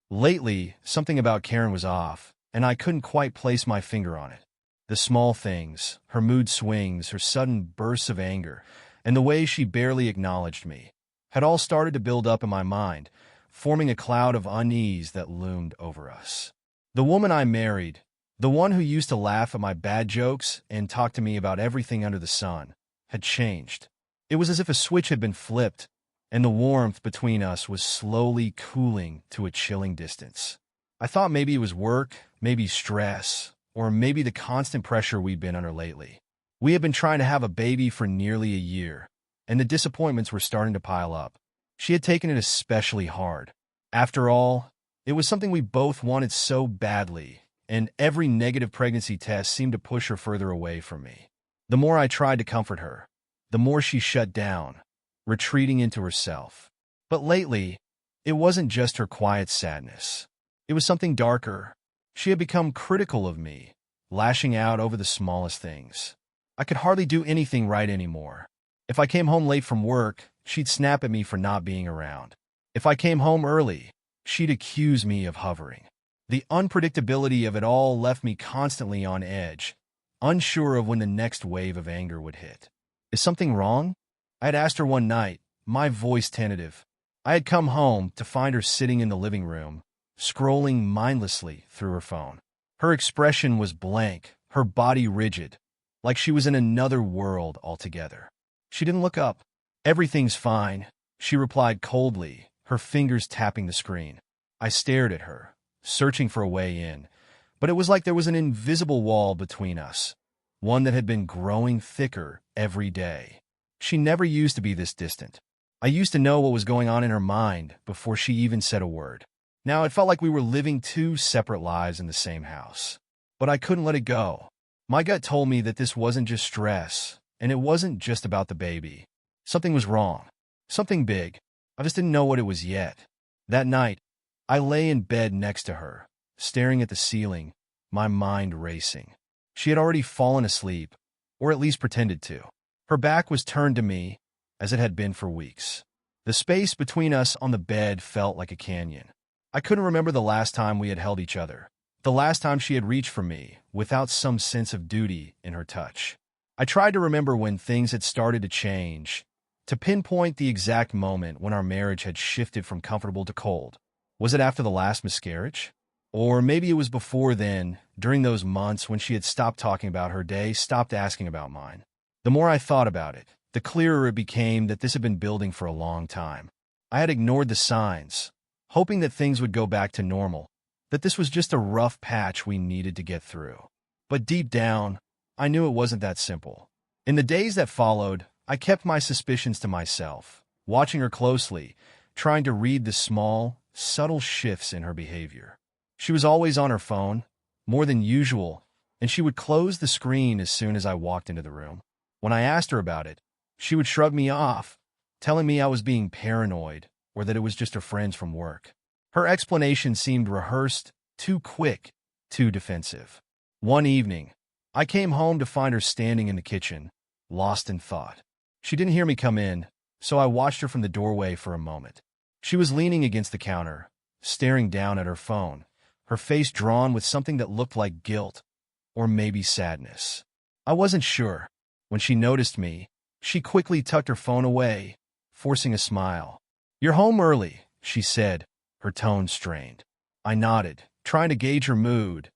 Lately, something about Karen was off, and I couldn't quite place my finger on it. The small things, her mood swings, her sudden bursts of anger, and the way she barely acknowledged me, had all started to build up in my mind, forming a cloud of unease that loomed over us. The woman I married, the one who used to laugh at my bad jokes and talk to me about everything under the sun, had changed. It was as if a switch had been flipped, and the warmth between us was slowly cooling to a chilling distance. I thought maybe it was work, maybe stress, or maybe the constant pressure we'd been under lately. We had been trying to have a baby for nearly a year, and the disappointments were starting to pile up. She had taken it especially hard. After all, it was something we both wanted so badly, and every negative pregnancy test seemed to push her further away from me. The more I tried to comfort her, the more she shut down, retreating into herself. But lately, it wasn't just her quiet sadness. It was something darker. She had become critical of me, lashing out over the smallest things. I could hardly do anything right anymore. If I came home late from work, she'd snap at me for not being around. If I came home early, she'd accuse me of hovering. The unpredictability of it all left me constantly on edge, unsure of when the next wave of anger would hit. Is something wrong? I had asked her one night, my voice tentative. I had come home to find her sitting in the living room, scrolling mindlessly through her phone. Her expression was blank, her body rigid, like she was in another world altogether. She didn't look up. "Everything's fine," she replied coldly, her fingers tapping the screen. I stared at her, searching for a way in, but it was like there was an invisible wall between us, one that had been growing thicker every day. She never used to be this distant. I used to know what was going on in her mind before she even said a word. Now it felt like we were living two separate lives in the same house. But I couldn't let it go. My gut told me that this wasn't just stress, and it wasn't just about the baby. Something was wrong. Something big. I just didn't know what it was yet. That night, I lay in bed next to her, staring at the ceiling, my mind racing. She had already fallen asleep, or at least pretended to. Her back was turned to me, as it had been for weeks. The space between us on the bed felt like a canyon. I couldn't remember the last time we had held each other, the last time she had reached for me, without some sense of duty in her touch. I tried to remember when things had started to change, to pinpoint the exact moment when our marriage had shifted from comfortable to cold. Was it after the last miscarriage? Or maybe it was before then, during those months when she had stopped talking about her day, stopped asking about mine. The more I thought about it, the clearer it became that this had been building for a long time. I had ignored the signs, hoping that things would go back to normal, that this was just a rough patch we needed to get through. But deep down, I knew it wasn't that simple. In the days that followed, I kept my suspicions to myself, watching her closely, trying to read the small, subtle shifts in her behavior. She was always on her phone, more than usual, and she would close the screen as soon as I walked into the room. When I asked her about it, she would shrug me off, telling me I was being paranoid or that it was just her friends from work. Her explanation seemed rehearsed, too quick, too defensive. One evening, I came home to find her standing in the kitchen, lost in thought. She didn't hear me come in, so I watched her from the doorway for a moment. She was leaning against the counter, staring down at her phone, her face drawn with something that looked like guilt, or maybe sadness. I wasn't sure. When she noticed me, she quickly tucked her phone away, forcing a smile. "You're home early," she said, her tone strained. I nodded, trying to gauge her mood,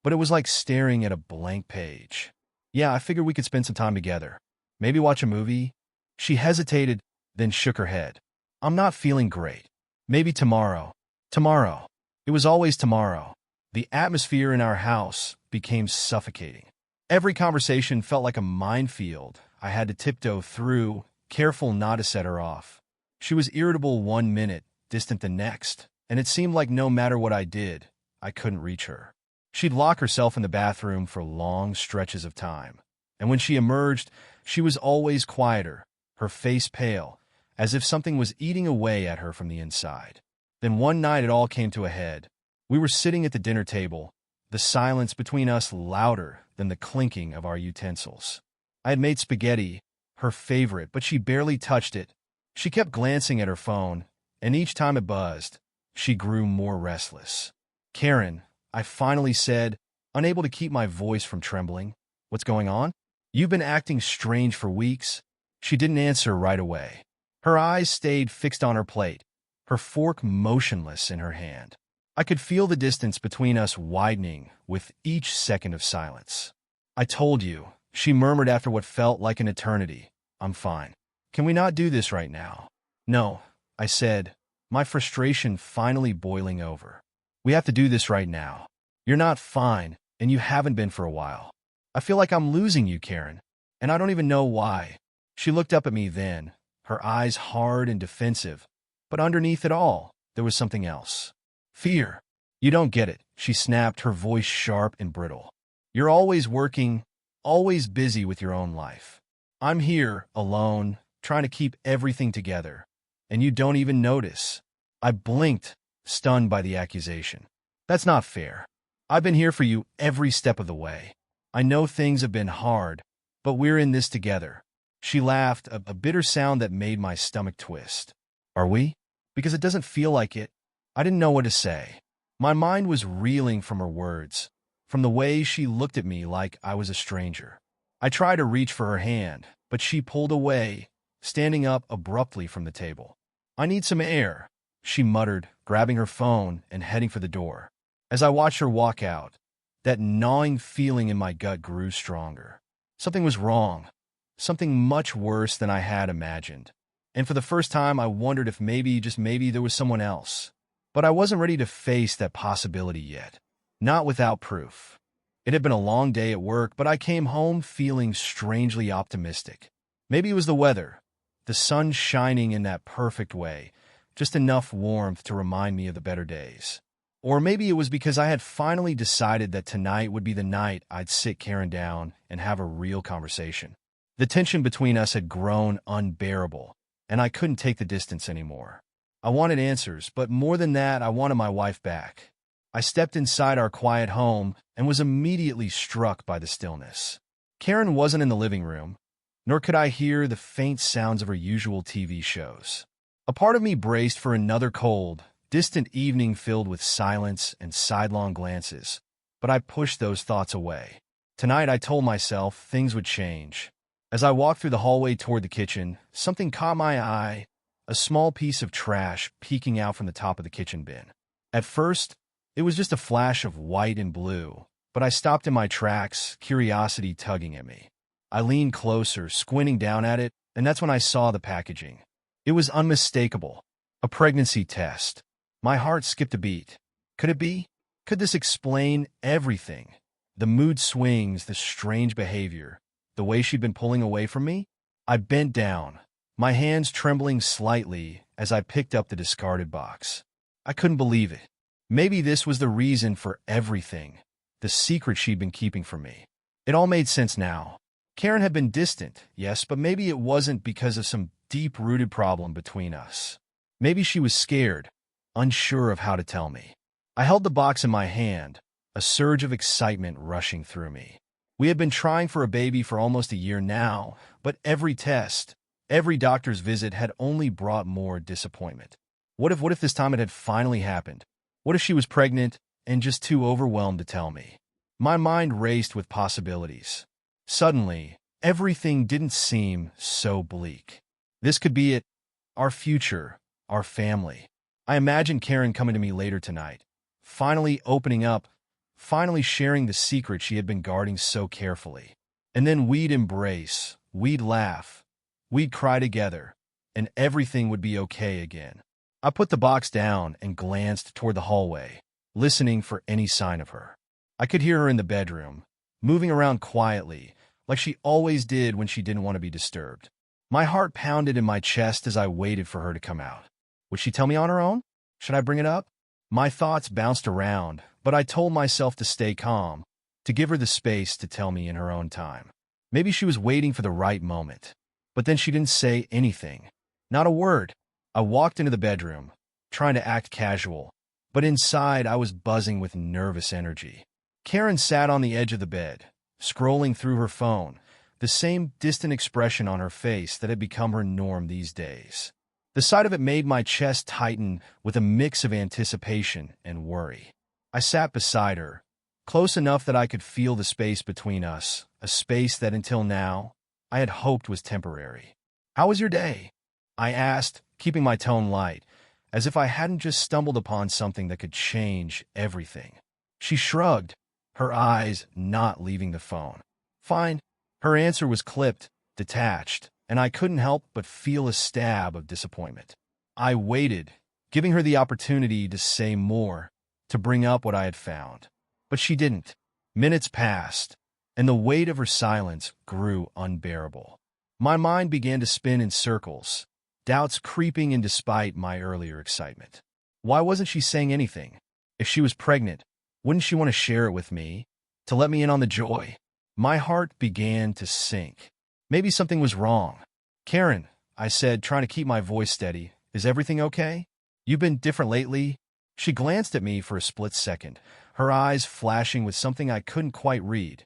but it was like staring at a blank page. "Yeah, I figured we could spend some time together. Maybe watch a movie?" She hesitated, then shook her head. "I'm not feeling great. Maybe tomorrow." Tomorrow. It was always tomorrow. The atmosphere in our house became suffocating. Every conversation felt like a minefield I had to tiptoe through, careful not to set her off. She was irritable one minute, distant the next, and it seemed like no matter what I did, I couldn't reach her. She'd lock herself in the bathroom for long stretches of time, and when she emerged, she was always quieter, her face pale, as if something was eating away at her from the inside. Then one night it all came to a head. We were sitting at the dinner table, the silence between us louder than the clinking of our utensils. I had made spaghetti, her favorite, but she barely touched it. She kept glancing at her phone, and each time it buzzed, She grew more restless. "Karen," I finally said, unable to keep my voice from trembling. "What's going on? You've been acting strange for weeks." She didn't answer right away. Her eyes stayed fixed on her plate, her fork motionless in her hand. I could feel the distance between us widening with each second of silence. "I told you," she murmured after what felt like an eternity. "I'm fine. Can we not do this right now?" "No," I said, my frustration finally boiling over. "We have to do this right now. You're not fine, and you haven't been for a while. I feel like I'm losing you, Karen, and I don't even know why." She looked up at me then, her eyes hard and defensive, but underneath it all, there was something else. "Fear. You don't get it," she snapped, her voice sharp and brittle. "You're always working, always busy with your own life. I'm here, alone, trying to keep everything together, and you don't even notice." I blinked, stunned by the accusation. "That's not fair. I've been here for you every step of the way. I know things have been hard, but we're in this together." She laughed, a bitter sound that made my stomach twist. "Are we? Because it doesn't feel like it." I didn't know what to say. My mind was reeling from her words, from the way she looked at me like I was a stranger. I tried to reach for her hand, but she pulled away, standing up abruptly from the table. "I need some air," she muttered, grabbing her phone and heading for the door. As I watched her walk out, that gnawing feeling in my gut grew stronger. Something was wrong, something much worse than I had imagined. And for the first time, I wondered if maybe, just maybe, there was someone else. But I wasn't ready to face that possibility yet. Not without proof. It had been a long day at work, but I came home feeling strangely optimistic. Maybe it was the weather, the sun shining in that perfect way, just enough warmth to remind me of the better days. Or maybe it was because I had finally decided that tonight would be the night I'd sit Karen down and have a real conversation. The tension between us had grown unbearable, and I couldn't take the distance anymore. I wanted answers, but more than that, I wanted my wife back. I stepped inside our quiet home and was immediately struck by the stillness. Karen wasn't in the living room, nor could I hear the faint sounds of her usual TV shows. A part of me braced for another cold, distant evening filled with silence and sidelong glances, but I pushed those thoughts away. Tonight, I told myself things would change. As I walked through the hallway toward the kitchen, something caught my eye, a small piece of trash peeking out from the top of the kitchen bin. At first, it was just a flash of white and blue, but I stopped in my tracks, curiosity tugging at me. I leaned closer, squinting down at it, and that's when I saw the packaging. It was unmistakable, a pregnancy test. My heart skipped a beat. Could it be? Could this explain everything? The mood swings, the strange behavior, the way she'd been pulling away from me? I bent down, my hands trembling slightly as I picked up the discarded box. I couldn't believe it. Maybe this was the reason for everything, the secret she'd been keeping from me. It all made sense now. Karen had been distant, yes, but maybe it wasn't because of some deep-rooted problem between us. Maybe she was scared, unsure of how to tell me. I held the box in my hand, a surge of excitement rushing through me. We had been trying for a baby for almost a year now, but every test, every doctor's visit had only brought more disappointment. What if this time it had finally happened? What if she was pregnant and just too overwhelmed to tell me? My mind raced with possibilities. Suddenly, everything didn't seem so bleak. This could be it, our future, our family. I imagined Karen coming to me later tonight, finally opening up, finally sharing the secret she had been guarding so carefully. And then we'd embrace, we'd laugh, we'd cry together, and everything would be okay again. I put the box down and glanced toward the hallway, listening for any sign of her. I could hear her in the bedroom, moving around quietly, like she always did when she didn't want to be disturbed. My heart pounded in my chest as I waited for her to come out. Would she tell me on her own? Should I bring it up? My thoughts bounced around, but I told myself to stay calm, to give her the space to tell me in her own time. Maybe she was waiting for the right moment. But then she didn't say anything. Not a word. I walked into the bedroom, trying to act casual, but inside I was buzzing with nervous energy. Karen sat on the edge of the bed, scrolling through her phone, the same distant expression on her face that had become her norm these days. The sight of it made my chest tighten with a mix of anticipation and worry. I sat beside her, close enough that I could feel the space between us, a space that until now I had hoped was temporary. "How was your day?" I asked, keeping my tone light, as if I hadn't just stumbled upon something that could change everything. She shrugged, her eyes not leaving the phone. "Fine." Her answer was clipped, detached, and I couldn't help but feel a stab of disappointment. I waited, giving her the opportunity to say more, to bring up what I had found. But she didn't. Minutes passed, and the weight of her silence grew unbearable. My mind began to spin in circles, doubts creeping in despite my earlier excitement. Why wasn't she saying anything? If she was pregnant, wouldn't she want to share it with me? To let me in on the joy? My heart began to sink. Maybe something was wrong. "Karen," I said, trying to keep my voice steady, "is everything okay? You've been different lately." She glanced at me for a split second, her eyes flashing with something I couldn't quite read.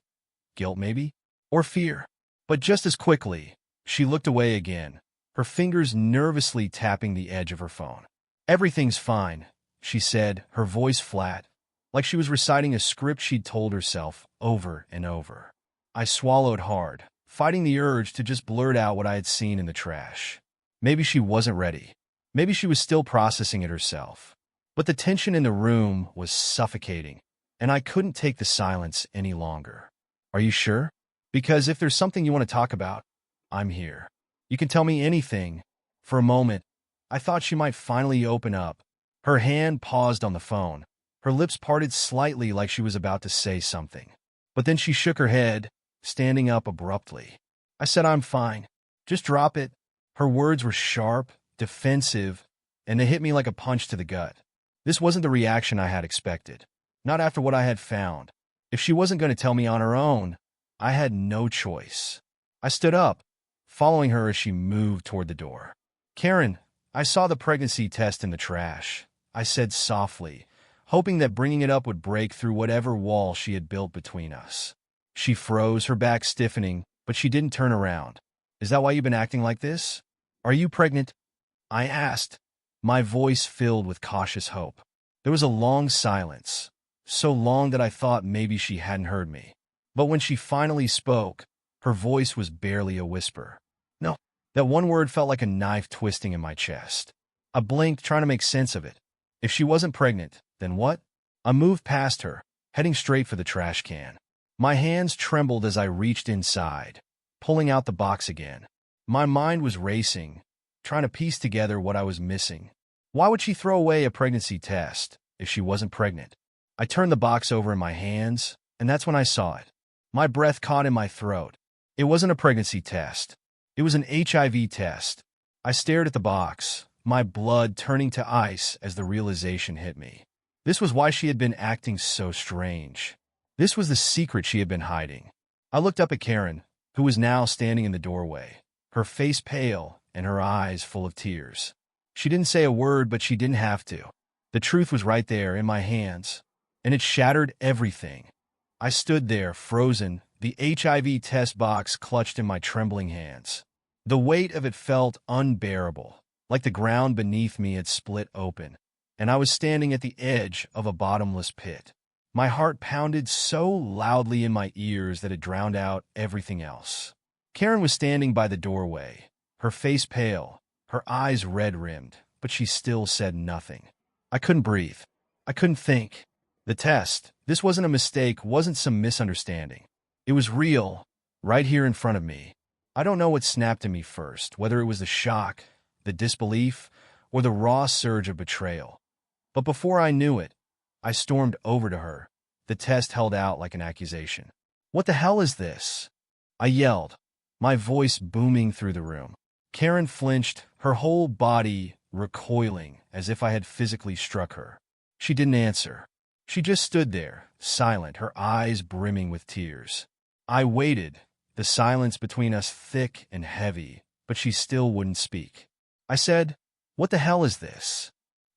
Guilt, maybe? Or fear? But just as quickly, she looked away again, her fingers nervously tapping the edge of her phone. "Everything's fine," she said, her voice flat, like she was reciting a script she'd told herself over and over. I swallowed hard, fighting the urge to just blurt out what I had seen in the trash. Maybe she wasn't ready. Maybe she was still processing it herself. But the tension in the room was suffocating, and I couldn't take the silence any longer. "Are you sure? Because if there's something you want to talk about, I'm here. You can tell me anything." For a moment, I thought she might finally open up. Her hand paused on the phone. Her lips parted slightly like she was about to say something. But then she shook her head, standing up abruptly. I said, "I'm fine. Just drop it." Her words were sharp, defensive, and they hit me like a punch to the gut. This wasn't the reaction I had expected. Not after what I had found. If she wasn't going to tell me on her own, I had no choice. I stood up, following her as she moved toward the door. "Karen, I saw the pregnancy test in the trash," I said softly, hoping that bringing it up would break through whatever wall she had built between us. She froze, her back stiffening, but she didn't turn around. "Is that why you've been acting like this? Are you pregnant?" I asked, my voice filled with cautious hope. There was a long silence, so long that I thought maybe she hadn't heard me. But when she finally spoke, her voice was barely a whisper. "No." That one word felt like a knife twisting in my chest. I blinked, trying to make sense of it. If she wasn't pregnant, then what? I moved past her, heading straight for the trash can. My hands trembled as I reached inside, pulling out the box again. My mind was racing, trying to piece together what I was missing. Why would she throw away a pregnancy test if she wasn't pregnant? I turned the box over in my hands, and that's when I saw it. My breath caught in my throat. It wasn't a pregnancy test. It was an HIV test. I stared at the box, my blood turning to ice as the realization hit me. This was why she had been acting so strange. This was the secret she had been hiding. I looked up at Karen, who was now standing in the doorway, her face pale and her eyes full of tears. She didn't say a word, but she didn't have to. The truth was right there in my hands, and it shattered everything. I stood there, frozen, the HIV test box clutched in my trembling hands. The weight of it felt unbearable, like the ground beneath me had split open, and I was standing at the edge of a bottomless pit. My heart pounded so loudly in my ears that it drowned out everything else. Karen was standing by the doorway, her face pale, her eyes red-rimmed, but she still said nothing. I couldn't breathe. I couldn't think. The test, this wasn't a mistake, wasn't some misunderstanding. It was real, right here in front of me. I don't know what snapped in me first, whether it was the shock, the disbelief, or the raw surge of betrayal. But before I knew it, I stormed over to her, the test held out like an accusation. "What the hell is this?" I yelled, my voice booming through the room. Karen flinched, her whole body recoiling as if I had physically struck her. She didn't answer. She just stood there, silent, her eyes brimming with tears. I waited, the silence between us thick and heavy, but she still wouldn't speak. I said, "What the hell is this?"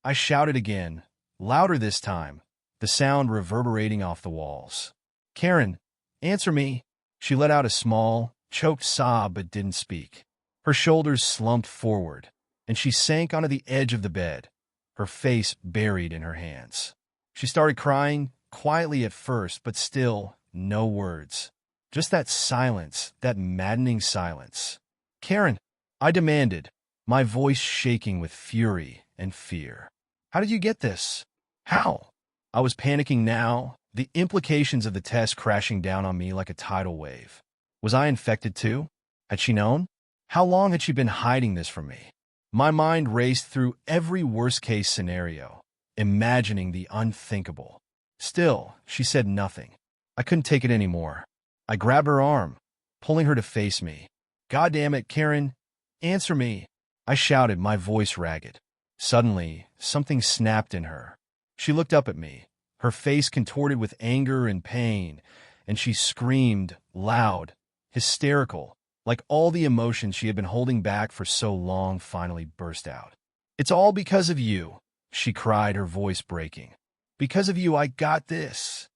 I shouted again, louder this time, the sound reverberating off the walls. "Karen, answer me." She let out a small, choked sob but didn't speak. Her shoulders slumped forward, and she sank onto the edge of the bed, her face buried in her hands. She started crying, quietly at first, but still no words. Just that silence, that maddening silence. "Karen," I demanded, my voice shaking with fury and fear. "How did you get this? How?" I was panicking now, the implications of the test crashing down on me like a tidal wave. Was I infected too? Had she known? How long had she been hiding this from me? My mind raced through every worst-case scenario, imagining the unthinkable. Still, she said nothing. I couldn't take it anymore. I grabbed her arm, pulling her to face me. "God damn it, Karen, answer me," I shouted, my voice ragged. Suddenly, something snapped in her. She looked up at me, her face contorted with anger and pain, and she screamed, loud, hysterical, like all the emotions she had been holding back for so long finally burst out. "It's all because of you," she cried, her voice breaking. "Because of you, I got this."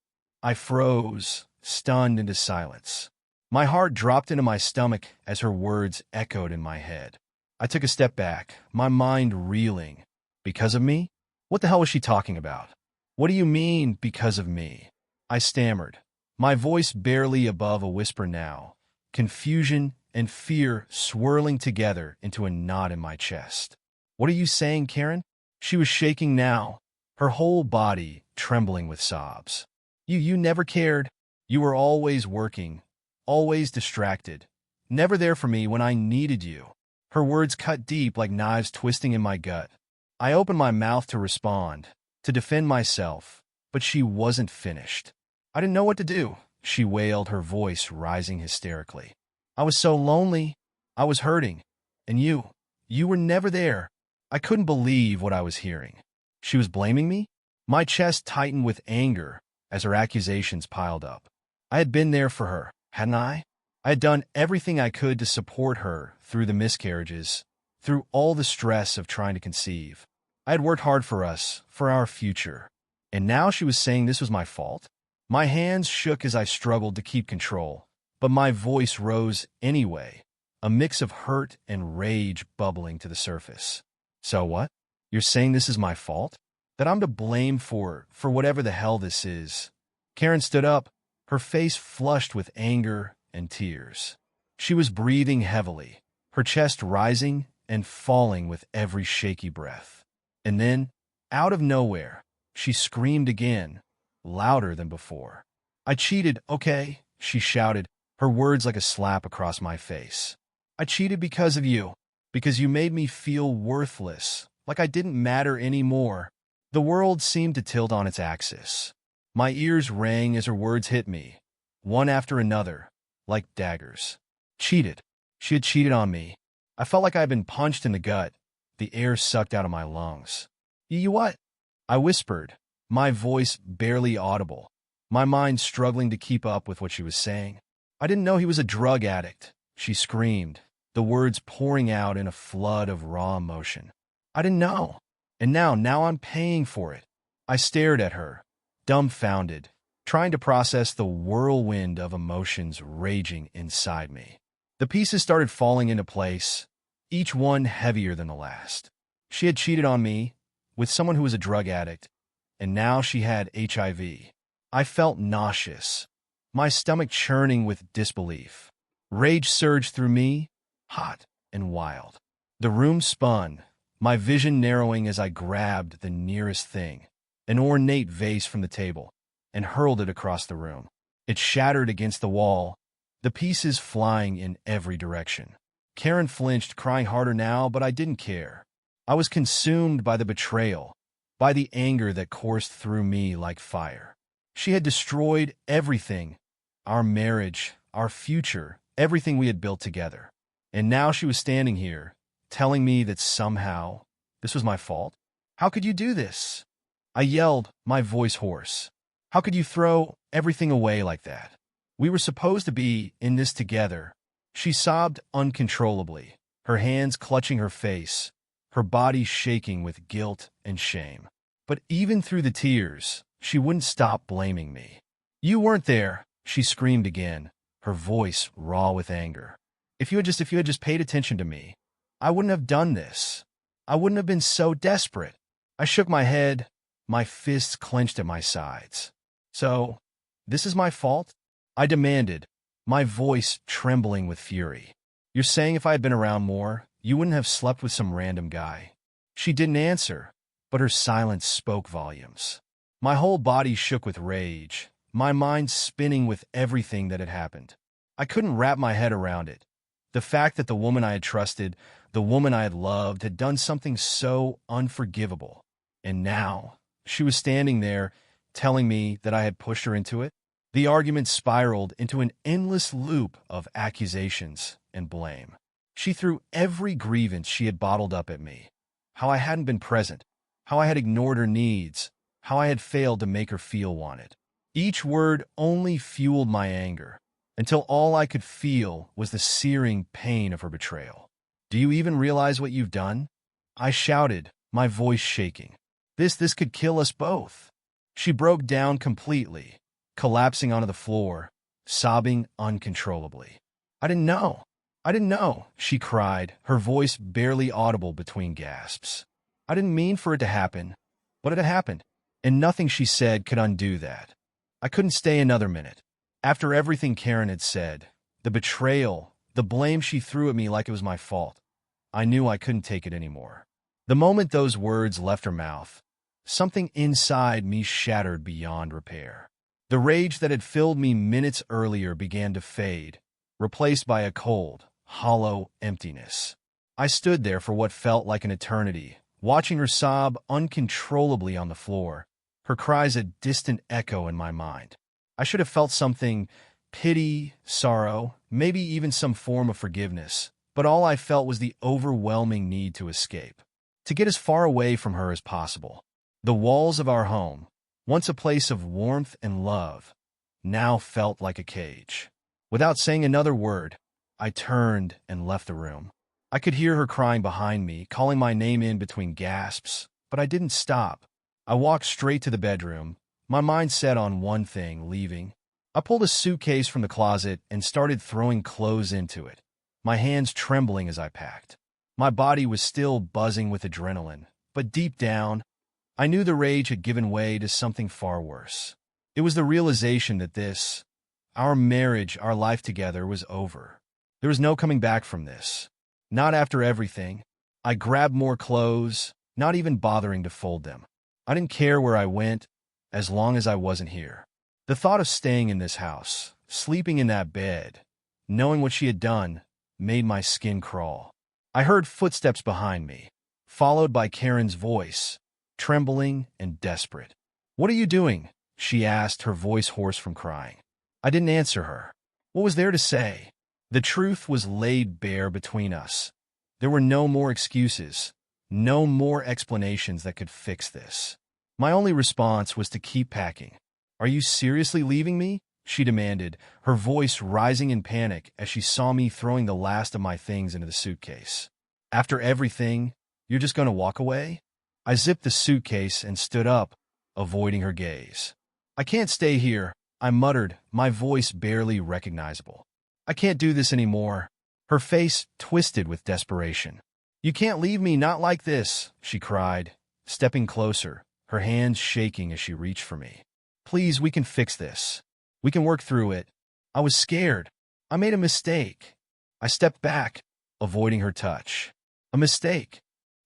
I froze, stunned into silence. My heart dropped into my stomach as her words echoed in my head. I took a step back, my mind reeling. Because of me? What the hell was she talking about? "What do you mean, because of me?" I stammered, my voice barely above a whisper now, confusion and fear swirling together into a knot in my chest. "What are you saying, Karen?" She was shaking now, her whole body trembling with sobs. You never cared. You were always working, always distracted, never there for me when I needed you." Her words cut deep like knives twisting in my gut. I opened my mouth to respond, to defend myself, but she wasn't finished. "I didn't know what to do," she wailed, her voice rising hysterically. "I was so lonely. I was hurting. And you were never there." I couldn't believe what I was hearing. She was blaming me? My chest tightened with anger as her accusations piled up. I had been there for her, hadn't I? I had done everything I could to support her through the miscarriages, through all the stress of trying to conceive. I had worked hard for us, for our future. And now she was saying this was my fault? My hands shook as I struggled to keep control, but my voice rose anyway, a mix of hurt and rage bubbling to the surface. "So what? You're saying this is my fault? That I'm to blame for whatever the hell this is?" Karen stood up, her face flushed with anger and tears. She was breathing heavily, her chest rising and falling with every shaky breath. And then, out of nowhere, she screamed again, louder than before. "I cheated, okay?" she shouted, her words like a slap across my face. "I cheated because of you, because you made me feel worthless, like I didn't matter anymore." The world seemed to tilt on its axis. My ears rang as her words hit me, one after another, like daggers. Cheated. She had cheated on me. I felt like I had been punched in the gut, the air sucked out of my lungs. You what?" I whispered, my voice barely audible, my mind struggling to keep up with what she was saying. "I didn't know he was a drug addict," she screamed, the words pouring out in a flood of raw emotion. "I didn't know. And now I'm paying for it." I stared at her, dumbfounded, trying to process the whirlwind of emotions raging inside me. The pieces started falling into place, each one heavier than the last. She had cheated on me with someone who was a drug addict, and now she had HIV. I felt nauseous, my stomach churning with disbelief. Rage surged through me, hot and wild. The room spun, my vision narrowing as I grabbed the nearest thing, an ornate vase from the table, and hurled it across the room. It shattered against the wall, the pieces flying in every direction. Karen flinched, crying harder now, but I didn't care. I was consumed by the betrayal, by the anger that coursed through me like fire. She had destroyed everything, our marriage, our future, everything we had built together. And now she was standing here, telling me that somehow this was my fault? "How could you do this?" I yelled, my voice hoarse. "How could you throw everything away like that? We were supposed to be in this together." She sobbed uncontrollably, her hands clutching her face, her body shaking with guilt and shame. But even through the tears, she wouldn't stop blaming me. "You weren't there," she screamed again, her voice raw with anger. If you had just paid attention to me, I wouldn't have done this." I wouldn't have been so desperate. I shook my head, my fists clenched at my sides. So, this is my fault? I demanded, my voice trembling with fury. You're saying if I had been around more, you wouldn't have slept with some random guy? She didn't answer, but her silence spoke volumes. My whole body shook with rage, my mind spinning with everything that had happened. I couldn't wrap my head around it. The fact that the woman I had trusted, the woman I had loved, had done something so unforgivable. And now, she was standing there, telling me that I had pushed her into it. The argument spiraled into an endless loop of accusations and blame. She threw every grievance she had bottled up at me. How I hadn't been present, how I had ignored her needs, how I had failed to make her feel wanted. Each word only fueled my anger, until all I could feel was the searing pain of her betrayal. Do you even realize what you've done? I shouted, my voice shaking. This could kill us both. She broke down completely, collapsing onto the floor, sobbing uncontrollably. I didn't know, she cried, her voice barely audible between gasps. I didn't mean for it to happen, but it had happened, and nothing she said could undo that. I couldn't stay another minute. After everything Karen had said, the betrayal, the blame she threw at me like it was my fault, I knew I couldn't take it anymore. The moment those words left her mouth, something inside me shattered beyond repair. The rage that had filled me minutes earlier began to fade, replaced by a cold, hollow emptiness. I stood there for what felt like an eternity, watching her sob uncontrollably on the floor, her cries a distant echo in my mind. I should have felt something, pity, sorrow, maybe even some form of forgiveness, but all I felt was the overwhelming need to escape, to get as far away from her as possible. The walls of our home, once a place of warmth and love, now felt like a cage. Without saying another word, I turned and left the room. I could hear her crying behind me, calling my name in between gasps, but I didn't stop. I walked straight to the bedroom, my mind set on one thing, leaving. I pulled a suitcase from the closet and started throwing clothes into it, my hands trembling as I packed. My body was still buzzing with adrenaline, but deep down, I knew the rage had given way to something far worse. It was the realization that our marriage, our life together, was over. There was no coming back from this. Not after everything. I grabbed more clothes, not even bothering to fold them. I didn't care where I went, as long as I wasn't here. The thought of staying in this house, sleeping in that bed, knowing what she had done, made my skin crawl. I heard footsteps behind me, followed by Karen's voice, trembling and desperate. "What are you doing?" she asked, her voice hoarse from crying. I didn't answer her. What was there to say? The truth was laid bare between us. There were no more excuses, no more explanations that could fix this. My only response was to keep packing. "Are you seriously leaving me?" she demanded, her voice rising in panic as she saw me throwing the last of my things into the suitcase. "After everything, you're just going to walk away?" I zipped the suitcase and stood up, avoiding her gaze. "I can't stay here," I muttered, my voice barely recognizable. "I can't do this anymore." Her face twisted with desperation. "You can't leave me, not like this," she cried, stepping closer, her hands shaking as she reached for me. "Please, we can fix this. We can work through it." I was scared. I made a mistake. I stepped back, avoiding her touch. "A mistake,"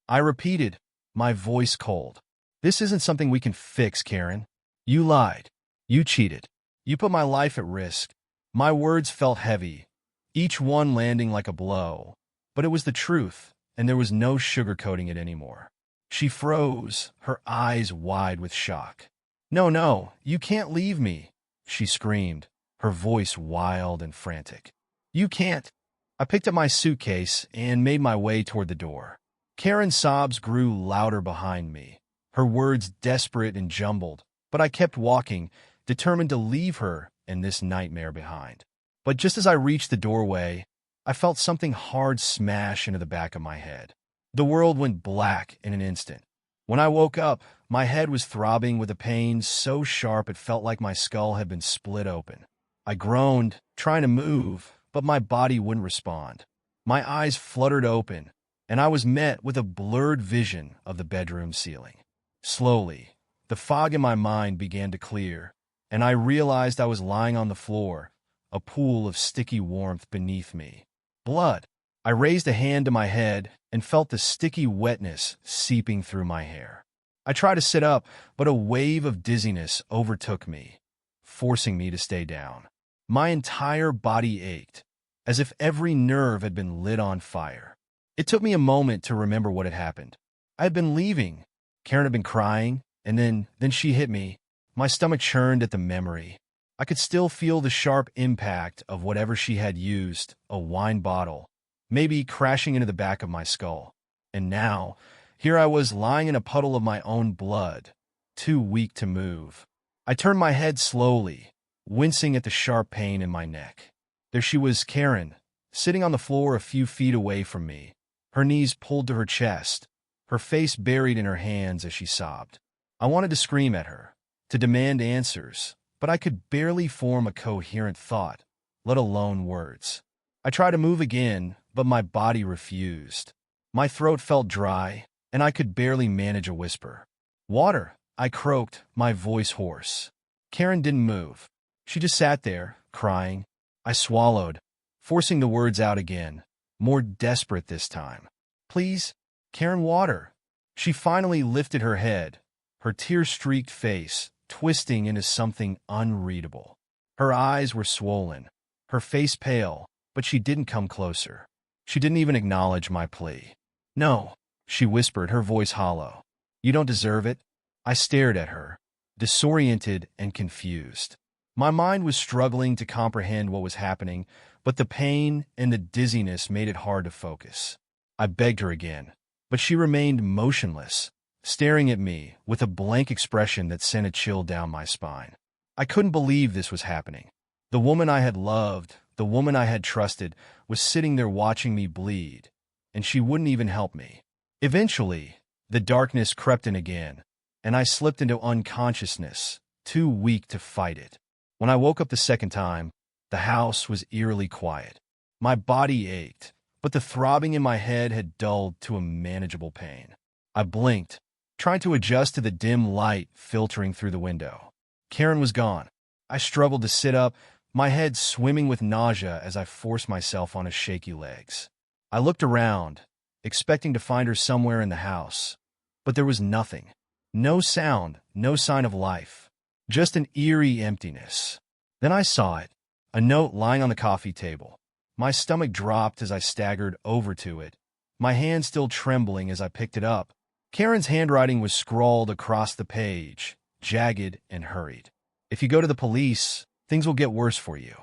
I repeated, my voice cold. "This isn't something we can fix, Karen. You lied. You cheated. You put my life at risk." My words felt heavy, each one landing like a blow. But it was the truth, and there was no sugarcoating it anymore. She froze, her eyes wide with shock. No, you can't leave me," she screamed, her voice wild and frantic. "You can't." I picked up my suitcase and made my way toward the door. Karen's sobs grew louder behind me, her words desperate and jumbled, but I kept walking, determined to leave her and this nightmare behind. But just as I reached the doorway, I felt something hard smash into the back of my head. The world went black in an instant. When I woke up, my head was throbbing with a pain so sharp it felt like my skull had been split open. I groaned, trying to move, but my body wouldn't respond. My eyes fluttered open, and I was met with a blurred vision of the bedroom ceiling. Slowly, the fog in my mind began to clear, and I realized I was lying on the floor, a pool of sticky warmth beneath me. Blood. I raised a hand to my head and felt the sticky wetness seeping through my hair. I tried to sit up, but a wave of dizziness overtook me, forcing me to stay down. My entire body ached, as if every nerve had been lit on fire. It took me a moment to remember what had happened. I had been leaving. Karen had been crying, and then she hit me. My stomach churned at the memory. I could still feel the sharp impact of whatever she had used, a wine bottle, maybe crashing into the back of my skull. And now, here I was lying in a puddle of my own blood, too weak to move. I turned my head slowly, wincing at the sharp pain in my neck. There she was, Karen, sitting on the floor a few feet away from me, her knees pulled to her chest, her face buried in her hands as she sobbed. I wanted to scream at her, to demand answers, but I could barely form a coherent thought, let alone words. I tried to move again, but my body refused. My throat felt dry, and I could barely manage a whisper. "Water," I croaked, my voice hoarse. Karen didn't move. She just sat there, crying. I swallowed, forcing the words out again, more desperate this time. "Please, Karen, water." She finally lifted her head, her tear-streaked face twisting into something unreadable. Her eyes were swollen, her face pale, but she didn't come closer. She didn't even acknowledge my plea. "No," she whispered, her voice hollow. "You don't deserve it." I stared at her, disoriented and confused. My mind was struggling to comprehend what was happening, but the pain and the dizziness made it hard to focus. I begged her again, but she remained motionless, staring at me with a blank expression that sent a chill down my spine. I couldn't believe this was happening. The woman I had loved, the woman I had trusted, was sitting there watching me bleed, and she wouldn't even help me. Eventually, the darkness crept in again, and I slipped into unconsciousness, too weak to fight it. When I woke up the second time, the house was eerily quiet. My body ached, but the throbbing in my head had dulled to a manageable pain. I blinked, trying to adjust to the dim light filtering through the window. Karen was gone. I struggled to sit up, my head swimming with nausea as I forced myself on his shaky legs. I looked around, expecting to find her somewhere in the house, but there was nothing. No sound, no sign of life, just an eerie emptiness. Then I saw it, a note lying on the coffee table. My stomach dropped as I staggered over to it, my hand still trembling as I picked it up. Karen's handwriting was scrawled across the page, jagged and hurried. "If you go to the police, things will get worse for you.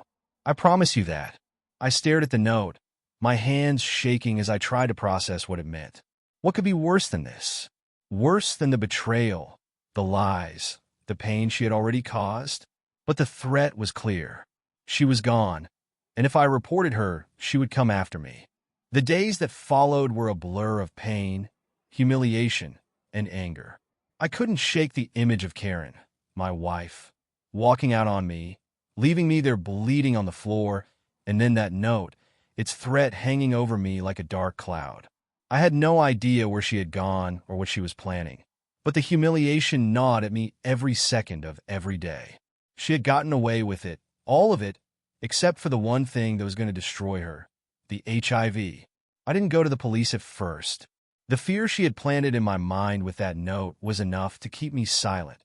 I promise you that." I stared at the note, my hands shaking as I tried to process what it meant. What could be worse than this? Worse than the betrayal, the lies, the pain she had already caused? But the threat was clear. She was gone, and if I reported her, she would come after me. The days that followed were a blur of pain, humiliation, and anger. I couldn't shake the image of Karen, my wife, walking out on me, leaving me there bleeding on the floor, and then that note, its threat hanging over me like a dark cloud. I had no idea where she had gone or what she was planning, but the humiliation gnawed at me every second of every day. She had gotten away with it, all of it, except for the one thing that was going to destroy her, the HIV. I didn't go to the police at first. The fear she had planted in my mind with that note was enough to keep me silent,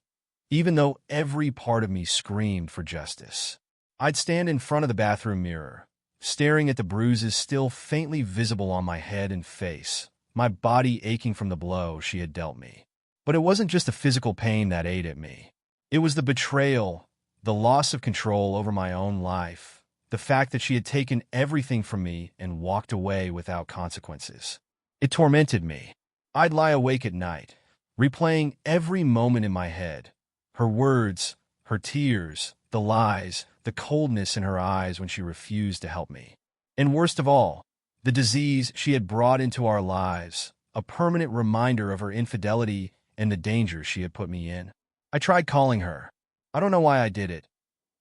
even though every part of me screamed for justice. I'd stand in front of the bathroom mirror, staring at the bruises still faintly visible on my head and face, my body aching from the blow she had dealt me. But it wasn't just the physical pain that ate at me. It was the betrayal, the loss of control over my own life, the fact that she had taken everything from me and walked away without consequences. It tormented me. I'd lie awake at night, replaying every moment in my head. Her words, her tears, the lies, the coldness in her eyes when she refused to help me. And worst of all, the disease she had brought into our lives, a permanent reminder of her infidelity and the danger she had put me in. I tried calling her. I don't know why I did it.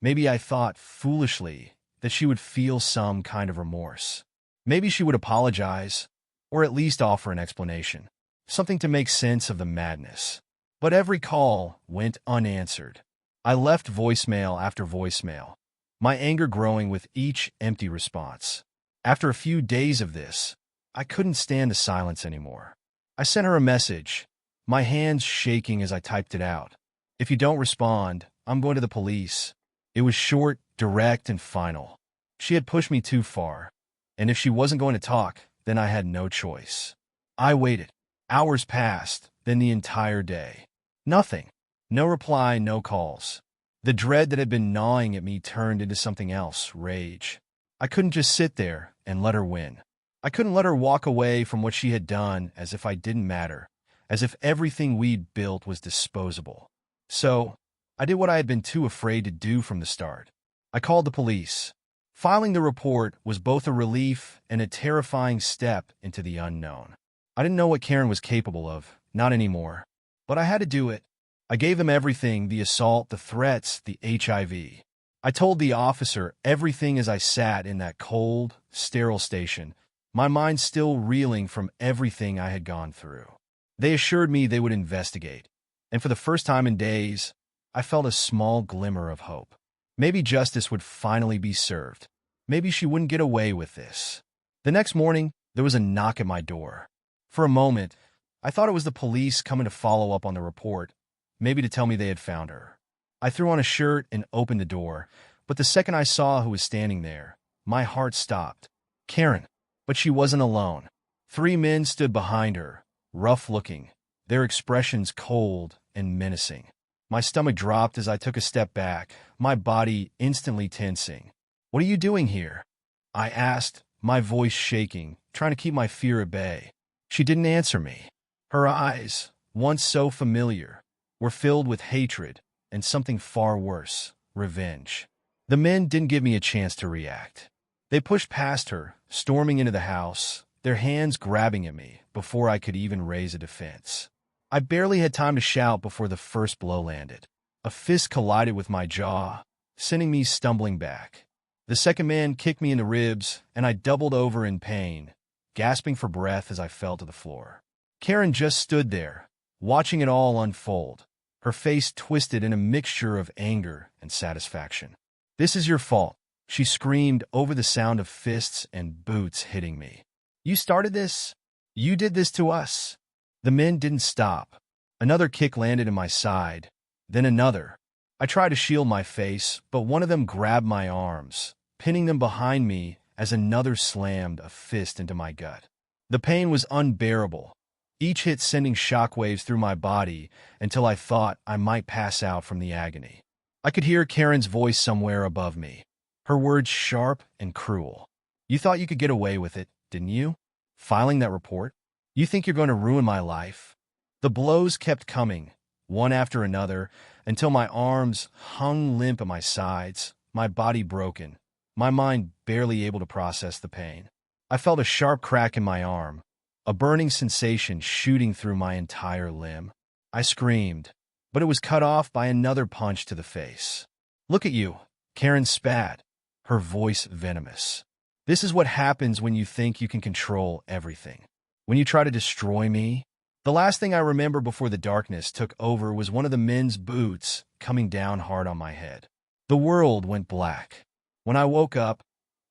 Maybe I thought, foolishly, that she would feel some kind of remorse. Maybe she would apologize. or at least offer an explanation, something to make sense of the madness. But every call went unanswered. I left voicemail after voicemail, my anger growing with each empty response. After a few days of this, I couldn't stand the silence anymore. I sent her a message, my hands shaking as I typed it out. "If you don't respond, I'm going to the police." It was short, direct, and final. She had pushed me too far, and if she wasn't going to talk, then I had no choice. I waited. Hours passed, then the entire day. Nothing. No reply, no calls. The dread that had been gnawing at me turned into something else, rage. I couldn't just sit there and let her win. I couldn't let her walk away from what she had done as if I didn't matter, as if everything we'd built was disposable. So, I did what I had been too afraid to do from the start. I called the police. Filing the report was both a relief and a terrifying step into the unknown. I didn't know what Karen was capable of, not anymore. But I had to do it. I gave them everything, the assault, the threats, the HIV. I told the officer everything as I sat in that cold, sterile station, my mind still reeling from everything I had gone through. They assured me they would investigate, and for the first time in days, I felt a small glimmer of hope. Maybe justice would finally be served. Maybe she wouldn't get away with this. The next morning, there was a knock at my door. For a moment, I thought it was the police coming to follow up on the report, maybe to tell me they had found her. I threw on a shirt and opened the door, but the second I saw who was standing there, my heart stopped. Karen. But she wasn't alone. 3 men stood behind her, rough-looking, their expressions cold and menacing. My stomach dropped as I took a step back, my body instantly tensing. "What are you doing here?" I asked, my voice shaking, trying to keep my fear at bay. She didn't answer me. Her eyes, once so familiar, were filled with hatred and something far worse, revenge. The men didn't give me a chance to react. They pushed past her, storming into the house, their hands grabbing at me before I could even raise a defense. I barely had time to shout before the first blow landed. A fist collided with my jaw, sending me stumbling back. The second man kicked me in the ribs, and I doubled over in pain, gasping for breath as I fell to the floor. Karen just stood there, watching it all unfold, her face twisted in a mixture of anger and satisfaction. "This is your fault," she screamed over the sound of fists and boots hitting me. "You started this. You did this to us." The men didn't stop. Another kick landed in my side, then another. I tried to shield my face, but one of them grabbed my arms, pinning them behind me as another slammed a fist into my gut. The pain was unbearable, each hit sending shockwaves through my body until I thought I might pass out from the agony. I could hear Karen's voice somewhere above me, her words sharp and cruel. "You thought you could get away with it, didn't you? Filing that report? You think you're going to ruin my life?" The blows kept coming, one after another, until my arms hung limp at my sides, my body broken, my mind barely able to process the pain. I felt a sharp crack in my arm, a burning sensation shooting through my entire limb. I screamed, but it was cut off by another punch to the face. "Look at you," Karen spat, her voice venomous. "This is what happens when you think you can control everything. When you try to destroy me." The last thing I remember before the darkness took over was one of the men's boots coming down hard on my head. The world went black. When I woke up,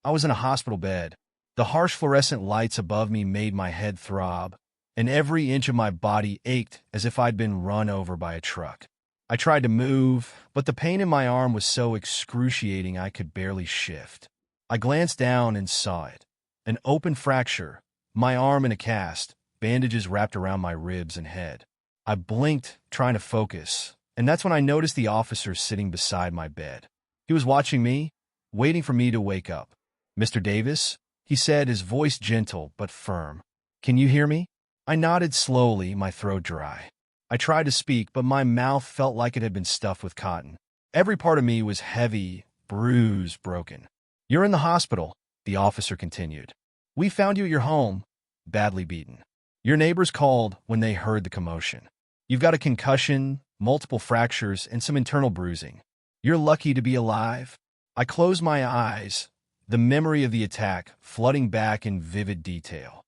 I was in a hospital bed. The harsh fluorescent lights above me made my head throb, and every inch of my body ached as if I'd been run over by a truck. I tried to move, but the pain in my arm was so excruciating I could barely shift. I glanced down and saw it. An open fracture, my arm in a cast, bandages wrapped around my ribs and head. I blinked, trying to focus, and that's when I noticed the officer sitting beside my bed. He was watching me, waiting for me to wake up. "Mr. Davis?" he said, his voice gentle but firm. "Can you hear me?" I nodded slowly, my throat dry. I tried to speak, but my mouth felt like it had been stuffed with cotton. Every part of me was heavy, bruised, broken. "You're in the hospital," the officer continued. "We found you at your home, badly beaten. Your neighbors called when they heard the commotion. You've got a concussion, multiple fractures, and some internal bruising. You're lucky to be alive." I closed my eyes, the memory of the attack flooding back in vivid detail.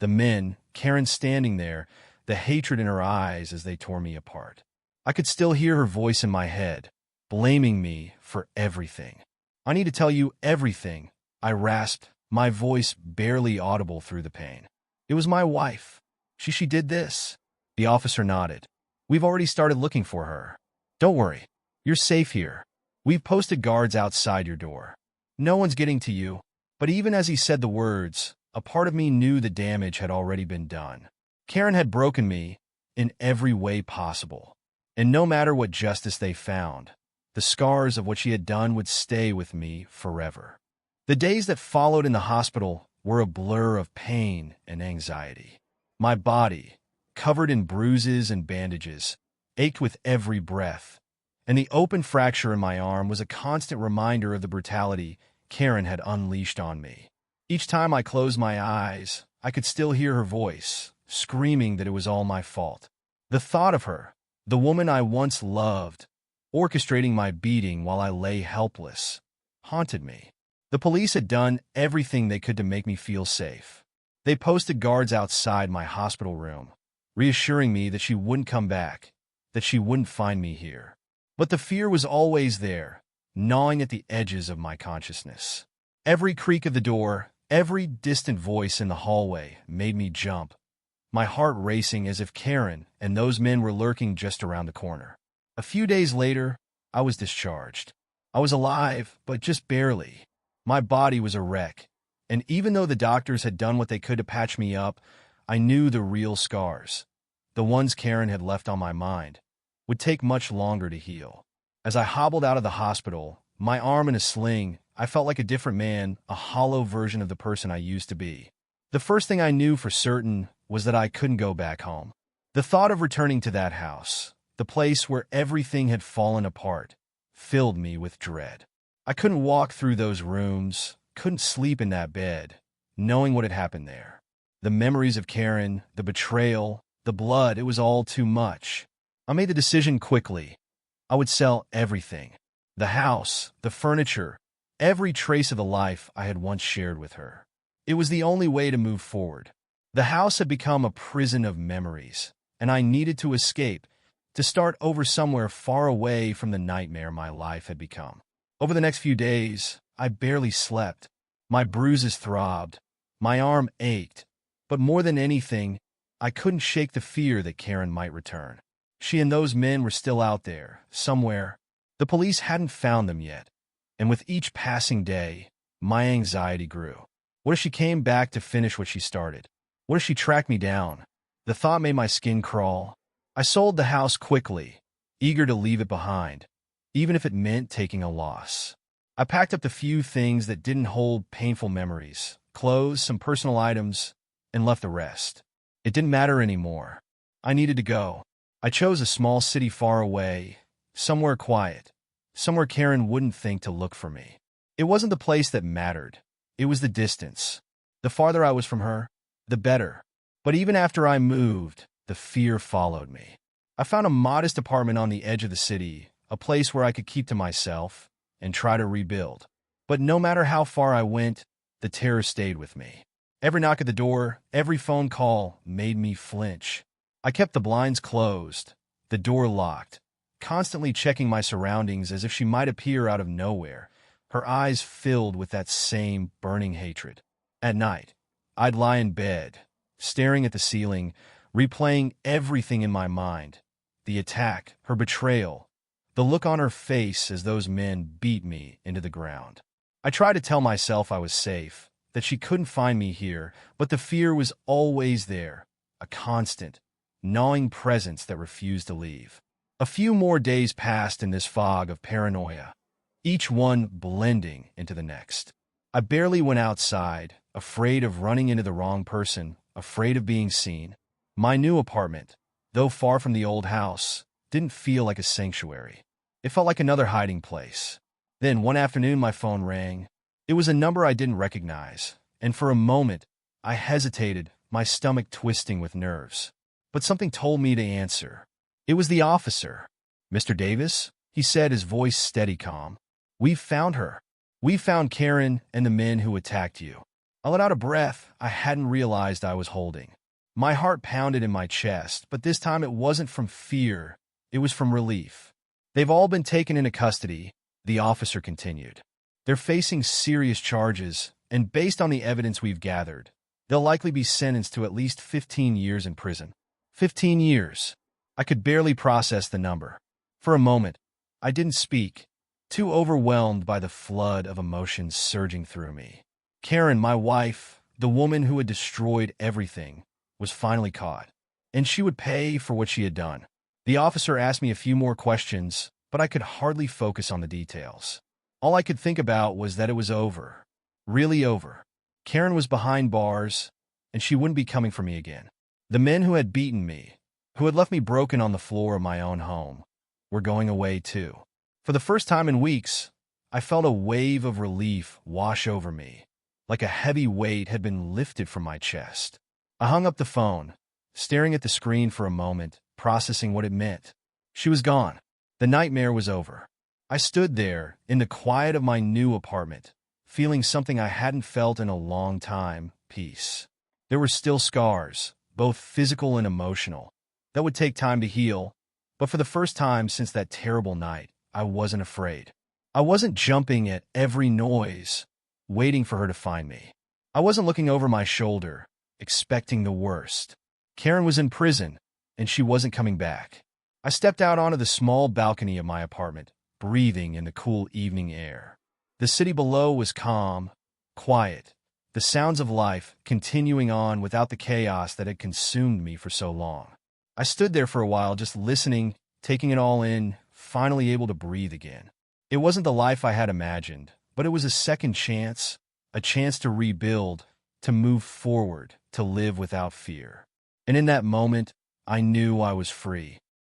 The men, Karen standing there, the hatred in her eyes as they tore me apart. I could still hear her voice in my head, blaming me for everything. "I need to tell you everything," I rasped, my voice barely audible through the pain. "It was my wife. She did this." The officer nodded. "We've already started looking for her. Don't worry. You're safe here. We've posted guards outside your door. No one's getting to you." But even as he said the words, a part of me knew the damage had already been done. Karen had broken me in every way possible. And no matter what justice they found, the scars of what she had done would stay with me forever. The days that followed in the hospital were a blur of pain and anxiety. My body, covered in bruises and bandages, ached with every breath, and the open fracture in my arm was a constant reminder of the brutality Karen had unleashed on me. Each time I closed my eyes, I could still hear her voice, screaming that it was all my fault. The thought of her, the woman I once loved, orchestrating my beating while I lay helpless, haunted me. The police had done everything they could to make me feel safe. They posted guards outside my hospital room, reassuring me that she wouldn't come back, that she wouldn't find me here. But the fear was always there, gnawing at the edges of my consciousness. Every creak of the door, every distant voice in the hallway made me jump, my heart racing as if Karen and those men were lurking just around the corner. A few days later, I was discharged. I was alive, but just barely. My body was a wreck, and even though the doctors had done what they could to patch me up, I knew the real scars, the ones Karen had left on my mind, would take much longer to heal. As I hobbled out of the hospital, my arm in a sling, I felt like a different man, a hollow version of the person I used to be. The first thing I knew for certain was that I couldn't go back home. The thought of returning to that house, the place where everything had fallen apart, filled me with dread. I couldn't walk through those rooms, couldn't sleep in that bed, knowing what had happened there. The memories of Karen, the betrayal, the blood, it was all too much. I made the decision quickly. I would sell everything. The house, the furniture, every trace of the life I had once shared with her. It was the only way to move forward. The house had become a prison of memories, and I needed to escape, to start over somewhere far away from the nightmare my life had become. Over the next few days, I barely slept. My bruises throbbed. My arm ached. But more than anything, I couldn't shake the fear that Karen might return. She and those men were still out there, somewhere. The police hadn't found them yet. And with each passing day, my anxiety grew. What if she came back to finish what she started? What if she tracked me down? The thought made my skin crawl. I sold the house quickly, eager to leave it behind, even if it meant taking a loss. I packed up the few things that didn't hold painful memories, clothes, some personal items, and left the rest. It didn't matter anymore. I needed to go. I chose a small city far away, somewhere quiet, somewhere Karen wouldn't think to look for me. It wasn't the place that mattered. It was the distance. The farther I was from her, the better. But even after I moved, the fear followed me. I found a modest apartment on the edge of the city, a place where I could keep to myself and try to rebuild. But no matter how far I went, the terror stayed with me. Every knock at the door, every phone call made me flinch. I kept the blinds closed, the door locked, constantly checking my surroundings as if she might appear out of nowhere, her eyes filled with that same burning hatred. At night, I'd lie in bed, staring at the ceiling, replaying everything in my mind. The attack, her betrayal, the look on her face as those men beat me into the ground. I tried to tell myself I was safe, that she couldn't find me here, but the fear was always there, a constant, gnawing presence that refused to leave. A few more days passed in this fog of paranoia, each one blending into the next. I barely went outside, afraid of running into the wrong person, afraid of being seen. My new apartment, though far from the old house, didn't feel like a sanctuary. It felt like another hiding place. Then one afternoon my phone rang. It was a number I didn't recognize, and for a moment I hesitated, my stomach twisting with nerves. But something told me to answer. It was the officer. "Mr. Davis?" he said, his voice steady calm. "We've found her. We found Karen and the men who attacked you." I let out a breath I hadn't realized I was holding. My heart pounded in my chest, but this time it wasn't from fear, it was from relief. They've all been taken into custody, the officer continued. They're facing serious charges, and based on the evidence we've gathered, they'll likely be sentenced to at least 15 years in prison. 15 years. I could barely process the number. For a moment, I didn't speak, too overwhelmed by the flood of emotions surging through me. Karen, my wife, the woman who had destroyed everything, was finally caught, and she would pay for what she had done. The officer asked me a few more questions, but I could hardly focus on the details. All I could think about was that it was over. Really over. Karen was behind bars, and she wouldn't be coming for me again. The men who had beaten me, who had left me broken on the floor of my own home, were going away too. For the first time in weeks, I felt a wave of relief wash over me, like a heavy weight had been lifted from my chest. I hung up the phone, staring at the screen for a moment, processing what it meant. She was gone. The nightmare was over. I stood there, in the quiet of my new apartment, feeling something I hadn't felt in a long time, peace. There were still scars, both physical and emotional, that would take time to heal, but for the first time since that terrible night, I wasn't afraid. I wasn't jumping at every noise, waiting for her to find me. I wasn't looking over my shoulder, expecting the worst. Karen was in prison, and she wasn't coming back. I stepped out onto the small balcony of my apartment, breathing in the cool evening air. The city below was calm, quiet, the sounds of life continuing on without the chaos that had consumed me for so long. I stood there for a while just listening, taking it all in, finally able to breathe again. It wasn't the life I had imagined, but it was a second chance, a chance to rebuild, to move forward, to live without fear. And in that moment, I knew I was free.